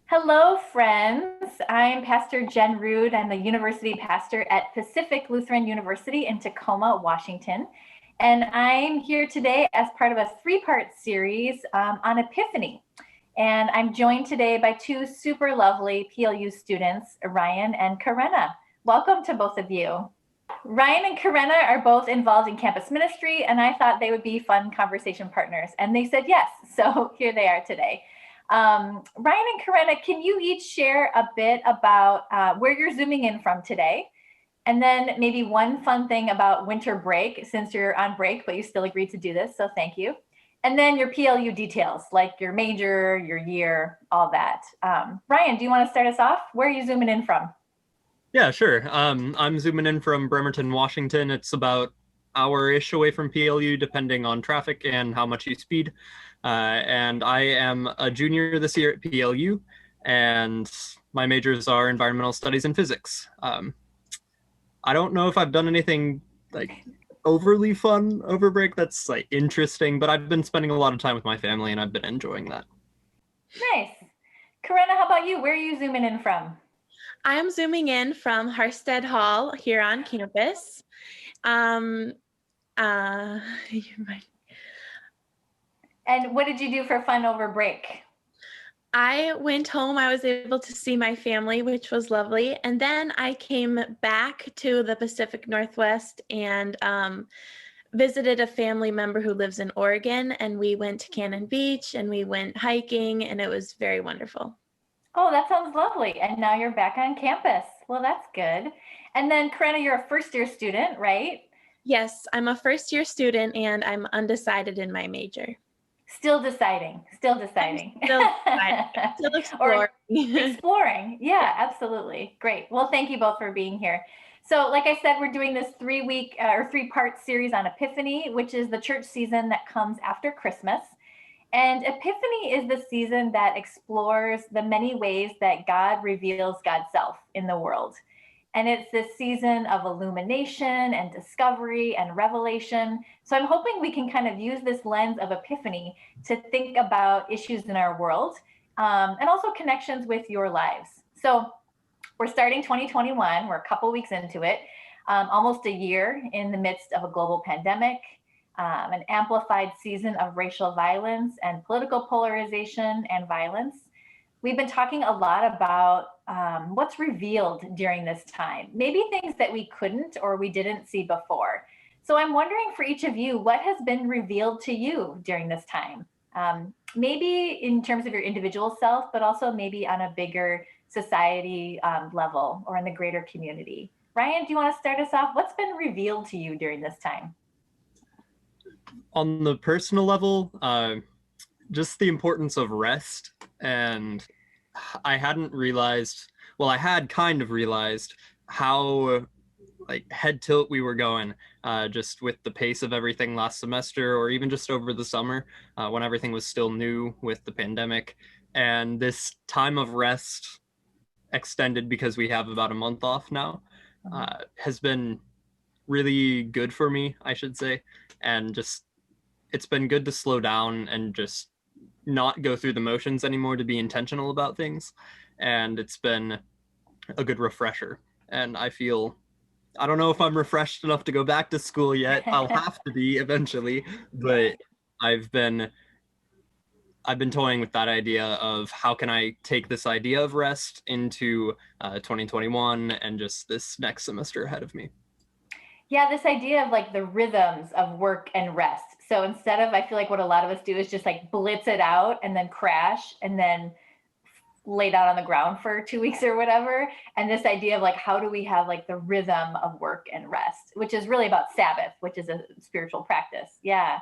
Hello, friends. I'm Pastor Jen Rude. I'm the university pastor at Pacific Lutheran University in Tacoma, Washington. And I'm here today as part of a three-part series on Epiphany. And I'm joined today by two super lovely PLU students, Ryan and Carenna. Welcome to both of you. Ryan and Carenna are both involved in campus ministry, and I thought they would be fun conversation partners. And they said yes, so here they are today. Ryan and Carenna, can you each share a bit about where you're zooming in from today? And then maybe one fun thing about winter break, since you're on break, but you still agreed to do this, so thank you. And then your PLU details, like your major, your year, all that. Ryan, do you want to start us off? Where are you zooming in from? Yeah, sure. I'm zooming in from Bremerton, Washington. It's about hour-ish away from PLU, depending on traffic and how much you speed. And I am a junior this year at PLU, and my majors are environmental studies and physics. I don't know if I've done anything like overly fun over break that's like interesting, but I've been spending a lot of time with my family, and I've been enjoying that. Nice. Carenna, how about you? Where are you zooming in from? I'm zooming in from Harstead Hall here on campus. Um, uh, And what did you do for fun over break? I went home. I was able to see my family, which was lovely. And then I came back to the Pacific Northwest and visited a family member who lives in Oregon. And we went to Cannon Beach and we went hiking, and it was very wonderful. Oh, that sounds lovely. And now you're back on campus. Well, that's good. And then, Carenna, you're a first year student, right? Yes, I'm a first-year student and I'm undecided in my major. Still deciding, still deciding. Still, still exploring. Or exploring. Yeah, absolutely. Great. Well, thank you both for being here. So, like I said, we're doing this three-week or three-part series on Epiphany, which is the church season that comes after Christmas. And Epiphany is the season that explores the many ways that God reveals Godself in the world. And it's this season of illumination and discovery and revelation. So I'm hoping we can kind of use this lens of Epiphany to think about issues in our world and also connections with your lives. So we're starting 2021. We're a couple weeks into it, almost a year in the midst of a global pandemic, an amplified season of racial violence and political polarization and violence. We've been talking a lot about what's revealed during this time, maybe things that we couldn't or we didn't see before. So I'm wondering for each of you, what has been revealed to you during this time? Maybe in terms of your individual self, but also maybe on a bigger society level or in the greater community. Ryan, do you want to start us off? What's been revealed to you during this time? On the personal level, just the importance of rest. And I hadn't realized, well, I had kind of realized how like head tilt we were going, just with the pace of everything last semester, or even just over the summer, when everything was still new with the pandemic. And this time of rest, extended because we have about a month off now, has been really good for me, I should say. And just, it's been good to slow down and just not go through the motions anymore, to be intentional about things. And it's been a good refresher. And I don't know if I'm refreshed enough to go back to school yet. I'll have to be eventually, but I've been toying with that idea of how can I take this idea of rest into 2021 and just this next semester ahead of me. Yeah, this idea of like the rhythms of work and rest. So instead of, I feel like what a lot of us do is just like blitz it out and then crash and then lay down on the ground for 2 weeks or whatever. And this idea of like, how do we have like the rhythm of work and rest, which is really about Sabbath, which is a spiritual practice. Yeah.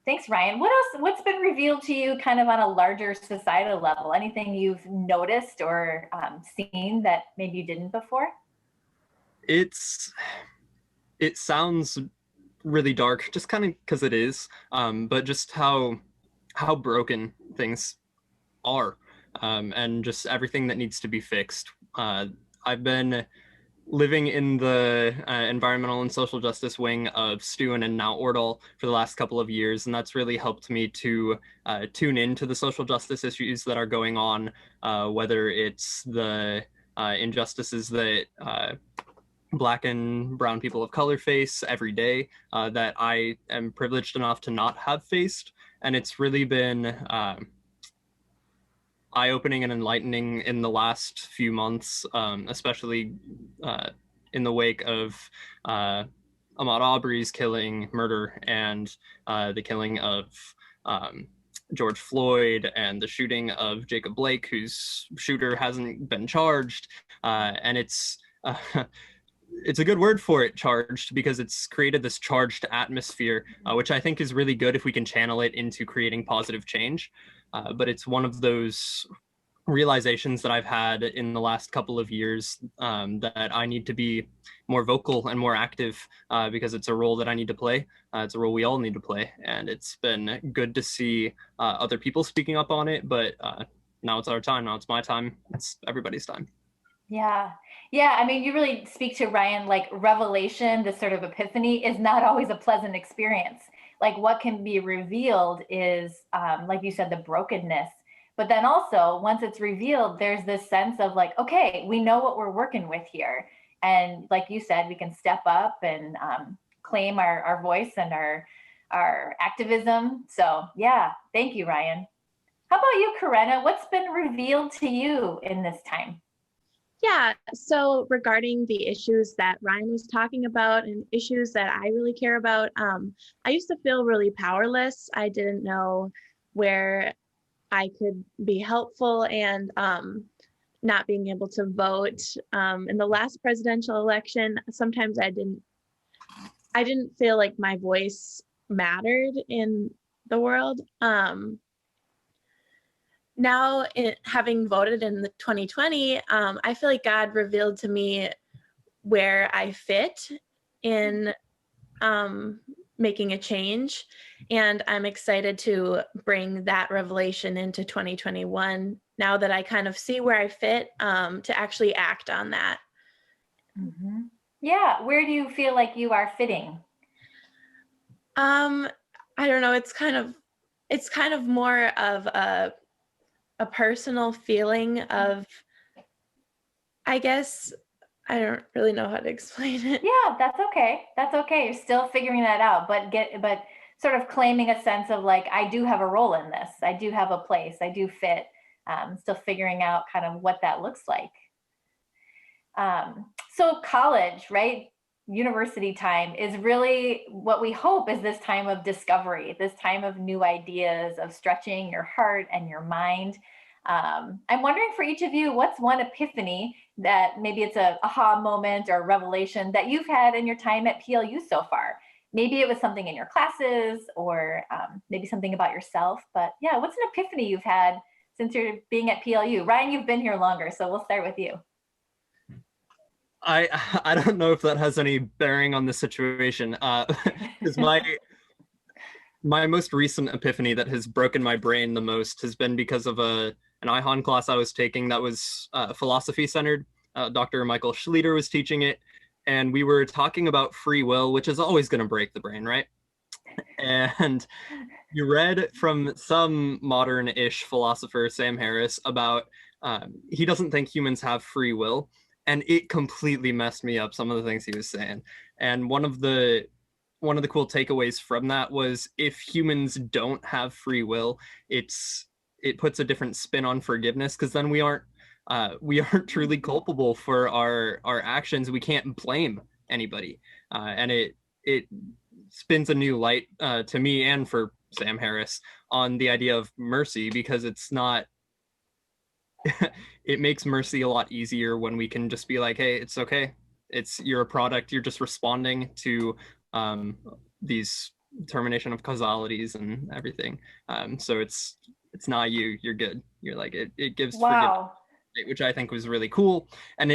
Thanks, Ryan. What else, what's been revealed to you kind of on a larger societal level? Anything you've noticed or seen that maybe you didn't before? It sounds really dark, just kind of because it is, but just how broken things are, and just everything that needs to be fixed. I've been living in the environmental and social justice wing of Stewin and now Ordal for the last couple of years, and that's really helped me to tune into the social justice issues that are going on, whether it's the injustices that Black and brown people of color face every day that I am privileged enough to not have faced. And it's really been eye-opening and enlightening in the last few months, especially in the wake of Ahmaud Arbery's murder, and the killing of George Floyd, and the shooting of Jacob Blake, whose shooter hasn't been charged. And it's a good word for it, charged, because it's created this charged atmosphere, which I think is really good if we can channel it into creating positive change. But it's one of those realizations that I've had in the last couple of years, that I need to be more vocal and more active, because it's a role that I need to play. It's a role we all need to play. And it's been good to see other people speaking up on it. But now it's our time. Now it's my time. It's everybody's time. Yeah. Yeah. I mean, you really speak to, Ryan, like revelation, this sort of epiphany is not always a pleasant experience. Like what can be revealed is, like you said, the brokenness. But then also, once it's revealed, there's this sense of like, okay, we know what we're working with here. And like you said, we can step up and claim our voice and our activism. So yeah, thank you, Ryan. How about you, Carenna? What's been revealed to you in this time? Yeah, so regarding the issues that Ryan was talking about and issues that I really care about, I used to feel really powerless. I didn't know where I could be helpful, and not being able to vote in the last presidential election, sometimes I didn't feel like my voice mattered in the world. Now, having voted in the 2020, I feel like God revealed to me where I fit in making a change. And I'm excited to bring that revelation into 2021, now that I kind of see where I fit, to actually act on that. Mm-hmm. Yeah. Where do you feel like you are fitting? I don't know. It's kind of more of a personal feeling of, I guess, I don't really know how to explain it. Yeah, that's okay. That's okay. You're still figuring that out, but sort of claiming a sense of like, I do have a role in this. I do have a place. I do fit. Still figuring out kind of what that looks like. So college, right? University time is really what we hope is this time of discovery, this time of new ideas, of stretching your heart and your mind. I'm wondering for each of you, what's one epiphany that maybe it's a aha moment or revelation that you've had in your time at PLU so far? Maybe it was something in your classes, or maybe something about yourself. But yeah, what's an epiphany you've had since you're being at PLU? Ryan, you've been here longer, so we'll start with you. I don't know if that has any bearing on the situation, because my most recent epiphany that has broken my brain the most has been because of an IHON class I was taking that was philosophy centered. Dr. Michael Schlieder was teaching it, and we were talking about free will, which is always going to break the brain, right? And you read from some modern-ish philosopher, Sam Harris, about he doesn't think humans have free will. And it completely messed me up, some of the things he was saying. And one of the cool takeaways from that was, if humans don't have free will, it puts a different spin on forgiveness, because then we aren't truly culpable for our actions. We can't blame anybody, and it spins a new light to me and for Sam Harris on the idea of mercy, because it's not. It makes mercy a lot easier when we can just be like, hey, it's okay. You're a product. You're just responding to these termination of causalities and everything. So it's not you. You're good. You're like, it gives Wow. forgiveness, which I think was really cool. And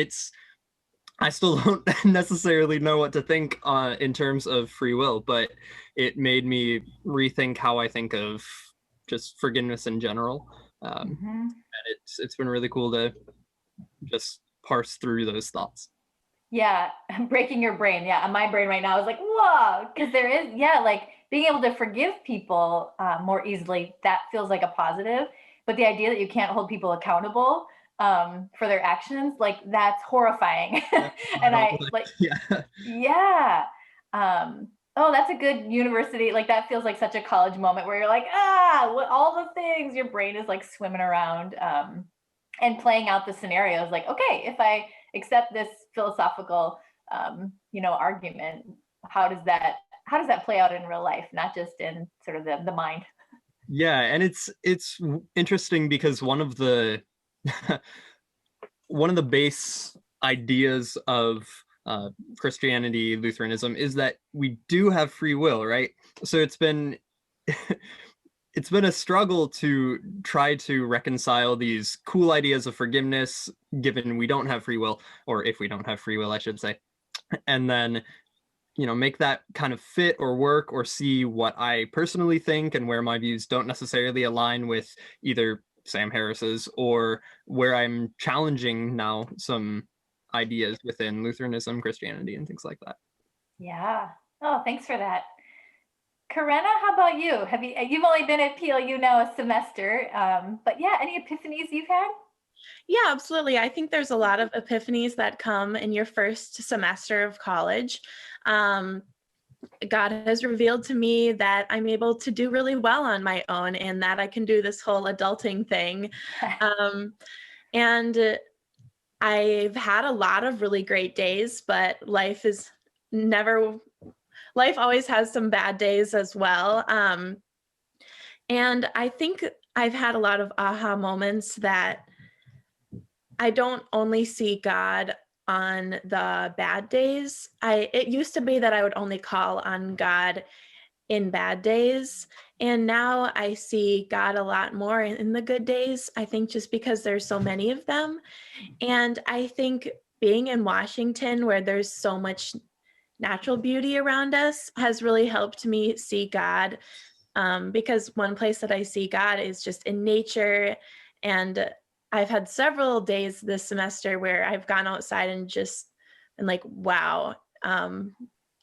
I still don't necessarily know what to think in terms of free will, but it made me rethink how I think of just forgiveness in general. And it's been really cool to just parse through those thoughts. Yeah, breaking your brain. Yeah, my brain right now is like, whoa, because there is, yeah, like being able to forgive people more easily, that feels like a positive. But the idea that you can't hold people accountable for their actions, like that's horrifying. Yeah, I And don't I like. like, Yeah. yeah. Oh, that's a good university. Like that feels like such a college moment where you're like, what all the things your brain is like swimming around and playing out the scenarios. Like, okay, if I accept this philosophical, argument, how does that play out in real life, not just in sort of the mind? Yeah, and it's interesting because one of the base ideas of Christianity, Lutheranism, is that we do have free will, right? So it's been a struggle to try to reconcile these cool ideas of forgiveness, given we don't have free will, or if we don't have free will, I should say, and then make that kind of fit or work or see what I personally think and where my views don't necessarily align with either Sam Harris's or where I'm challenging now some ideas within Lutheranism, Christianity, and things like that. Yeah. Oh, thanks for that. Carenna, how about you? You've only been at PLU now a semester, but yeah, any epiphanies you've had? Yeah, absolutely. I think there's a lot of epiphanies that come in your first semester of college. Um, God has revealed to me that I'm able to do really well on my own and that I can do this whole adulting thing. Um, and I've had a lot of really great days, but life always has some bad days as well. And I think I've had a lot of aha moments that I don't only see God on the bad days. It used to be that I would only call on God in bad days, and now I see God a lot more in the good days. I think just because there's so many of them. And I think being in Washington where there's so much natural beauty around us has really helped me see God, because one place that I see God is just in nature. And I've had several days this semester where I've gone outside and just been like, wow,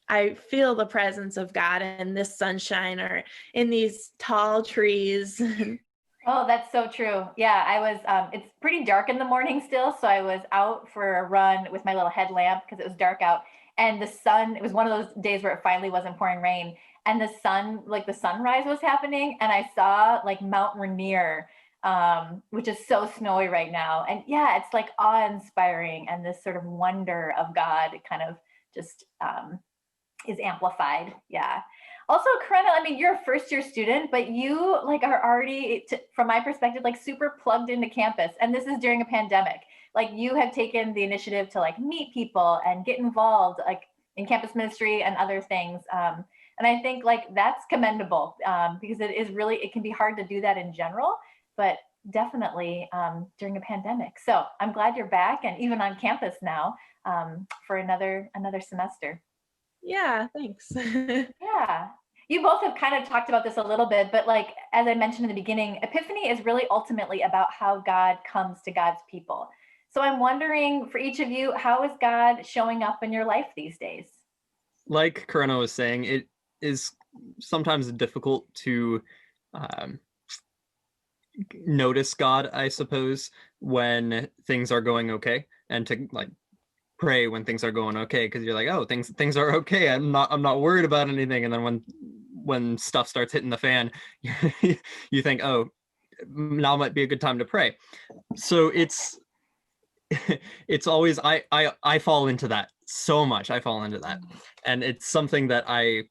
I feel the presence of God in this sunshine or in these tall trees. Oh, that's so true. Yeah, it's pretty dark in the morning still. So I was out for a run with my little headlamp because it was dark out. And it was one of those days where it finally wasn't pouring rain. And the sunrise was happening. And I saw like Mount Rainier, which is so snowy right now. And yeah, it's like awe inspiring. And this sort of wonder of God kind of just is amplified. Yeah. Also, Carenna, I mean, you're a first year student, but you like are already, from my perspective, like super plugged into campus. And this is during a pandemic. Like you have taken the initiative to like meet people and get involved like in campus ministry and other things. And I think like that's commendable because it can be hard to do that in general, but definitely during a pandemic. So I'm glad you're back and even on campus now for another semester. Yeah, thanks. Yeah. You both have kind of talked about this a little bit, but like as I mentioned in the beginning, Epiphany is really ultimately about how God comes to God's people. So I'm wondering for each of you, how is God showing up in your life these days? Like Carenna was saying, it is sometimes difficult to um, notice God, I suppose, when things are going okay, and to like pray when things are going okay, because you're like, oh, things are okay. I'm not worried about anything. And then when stuff starts hitting the fan, you think, oh, now might be a good time to pray. So it's always I fall into that so much. I fall into that, and it's something that I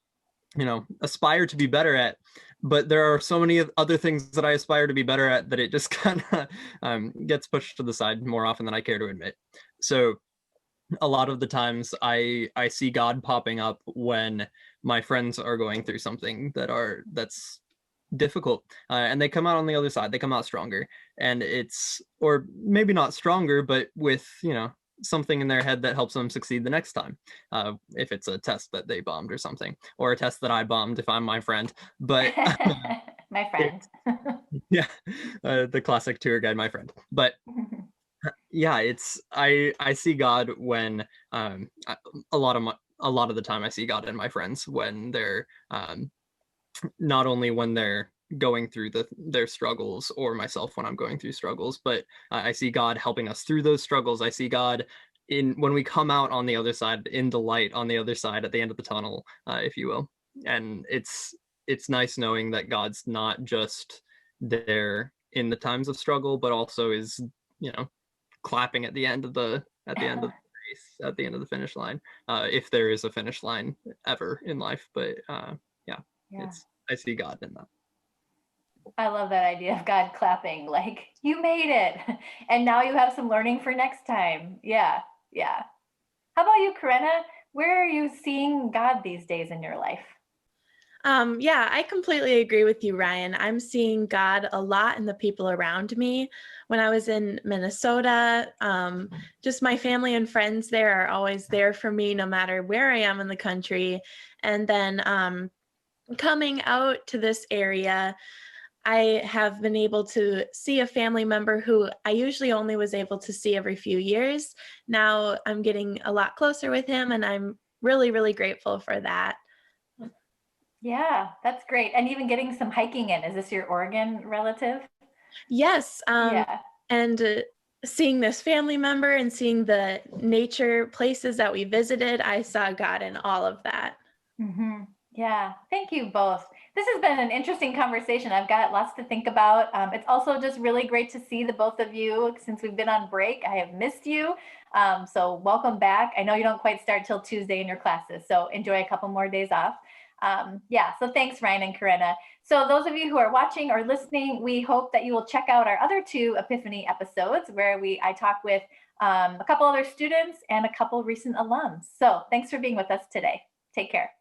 aspire to be better at. But there are so many other things that I aspire to be better at that it just kind of gets pushed to the side more often than I care to admit. So a lot of the times I see God popping up when my friends are going through something that's difficult, and they come out on the other side. They come out stronger, and or maybe not stronger, but with something in their head that helps them succeed the next time, if it's a test that they bombed or something, or a test that I bombed if I'm my friend. But My friend. yeah, the classic tour guide, my friend. But yeah, I see God when a lot of the time I see God in my friends when they're not only when they're going through their struggles, or myself when I'm going through struggles, but I see God helping us through those struggles. I see God in when we come out on the other side, in the light on the other side, at the end of the tunnel, if you will. And it's nice knowing that God's not just there in the times of struggle, but also is, you know, clapping at the end of the race, at the end of the finish line, if there is a finish line ever in life. But yeah, Yeah. I see God in that. I love that idea of God clapping, like, you made it. And now you have some learning for next time. Yeah. Yeah. How about you, Carenna? Where are you seeing God these days in your life? Yeah, I completely agree with you, Ryan. I'm seeing God a lot in the people around me. When I was in Minnesota, just my family and friends there are always there for me no matter where I am in the country. And then coming out to this area, I have been able to see a family member who I usually only was able to see every few years. Now I'm getting a lot closer with him, and I'm really, really grateful for that. Yeah, that's great. And even getting some hiking in. Is this your Oregon relative? Yes, Yeah. and seeing this family member and seeing the nature places that we visited, I saw God in all of that. Yeah, thank you both. This has been an interesting conversation. I've got lots to think about. It's also just really great to see the both of you since we've been on break. I have missed you. So welcome back. I know you don't quite start till Tuesday in your classes, so enjoy a couple more days off. Yeah, so thanks, Ryan and Carenna. So those of you who are watching or listening, we hope that you will check out our other two Epiphany episodes where I talk with a couple other students and a couple recent alums. So thanks for being with us today. Take care.